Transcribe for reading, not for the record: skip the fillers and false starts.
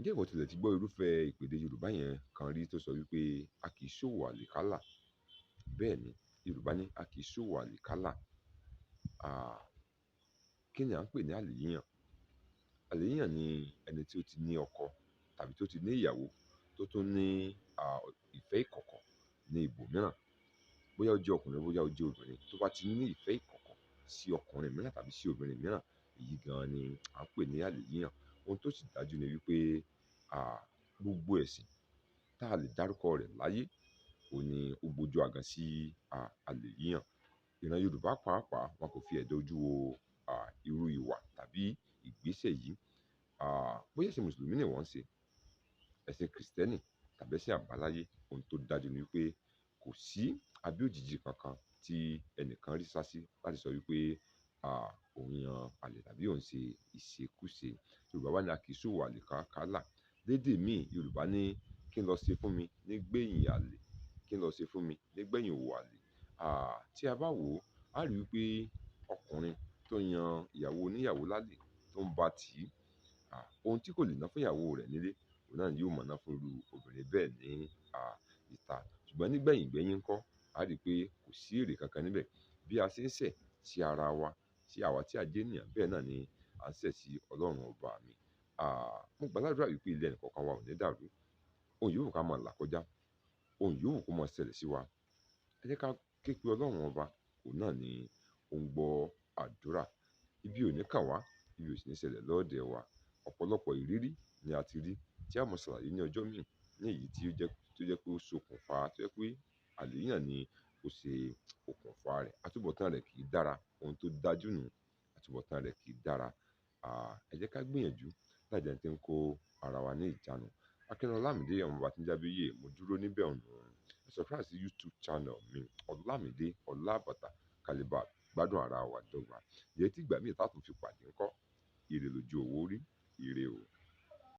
Ǹjẹ́ ìwọ tilẹ̀ ti gbọ́ irúfẹ́ ìpèdè Yorùbá yẹn kan rí tó sọ wípé a kì í ṣòwò àlìkálà? Bẹ́ẹ̀ ni, Yorùbá ní a kì í ṣòwò àlìkálà. Kí ni à ń pè ní àlè yíyàn? Àlè yíyàn ni ẹni tí ó ti ní ọkọ tàbí tó ti ní ìyàwó tó tún ní ìfẹ́ ìkọ̀kọ̀ ní ibòmíràn. Bóyá ó jẹ́ ọkùnrin, bóyá ó jẹ́ obìnrin, tó bá ti ní ìfẹ́ ìkọ̀kọ̀ sí ọkùnrin mìíràn tàbí sí obìnrin mìíràn, èyí gan ni à ń pè ní àlè yíyàn. Ohun tó sì dájú ni wípé gbogbo ẹ̀sìn tá a lè dárúkọ rẹ̀ láyé òun ni ó gbójú àgàn sí àlè yíyàn. Ìran Yorùbá pàápàá wọn kò fi ẹ̀dọ̀ ojú wo irú ìwà tàbí ìgbésẹ̀ yìí. Bóyá ẹ̀sìn Mùsùlùmí ni wọ́n ń ṣe, ẹ̀sìn Kìrìsìtẹ́nì tàbí ẹ̀sìn àbáláyé, ohun tó dájú ni wípé kò sí abẹ́ òjìji kankan tí ẹnìkan rí sá sí láti sọ wípé òun yan àlè tàbí òun ṣe ìṣekúṣe. Yorùbá wá ní a kì í ṣòwò àlìkálà. Lédè míì, Yorùbá ní kí n lọ ṣe fún mi ní gbẹ̀yìn àlè, kí n lọ ṣe fún mi ní gbẹ̀yìn òwò àlè. Tí a bá wò ó, a rí wípé ọkùnrin tó yan ìyàwó oníyàwó lálè tó ń bá tì í, ohun tí kò lè ná fún ìyàwó rẹ̀ nílé, òun náà ni yóò mọ̀ ná fún irú obìnrin bẹ́ẹ̀ ní ìta. Ṣùgbọ́n nígbẹ̀yìn gbẹ́yín ńkọ́, a rí pé kò sí èrè kankan níbẹ̀. Bí a ṣe ń ṣẹ̀ sí ara wa, sí àwa tí a jẹ́ ènìyàn, bẹ́ẹ̀ náà ni à ń ṣẹ̀ sí Ọlọ́run ọba mi. Mo gbà ládùúrà wípé ilé ẹnì kọ̀ọ̀kan wa ò ní dàrú. Ohun yòówù ká máa là kọjá, ohun yòówù kó máa ṣẹlẹ̀ sí wa, ẹ jẹ́ ká ké pe Ọlọ́run ọba, òun náà ni ó ń gbọ́ àdúrà. Ibi ò ní kàn wá, ibi ò sì ní ṣẹlẹ̀ lọ́ọ̀dẹ̀ wa. Ọ̀pọ̀lọpọ̀ ìrírí ni a ti rí tí a mọ̀ ṣàlàyé ní ọjọ́ míì, ní èyí tí ó jẹ́ pé ó ṣokùnfà, tó jẹ́ pé àlè yíyàn ni ó ṣe okùnfà rẹ̀. Àtúbọ̀tán rẹ̀ kì í dára. Ohun tó dájú nù, àtúbọ̀tán rẹ̀ kì í dára. Ẹ jẹ́ ká gbìyànjú láì jẹ́ ẹni tí ń kó ara wa ní ìjánu. Akíni Ọlámídé ọmọ bàbá tí ń jábíyè, mo dúró níbẹ̀ ọ̀nà. Ẹ subscribe sí YouTube channel mi, Ọlámídé Ọlábàtà, ká lè bá gbádùn ara wa dọ́gba. Ìyẹn tí ìgbà míì tá tún fi pàdé ńkọ́, ire lójú owó rí, ire o.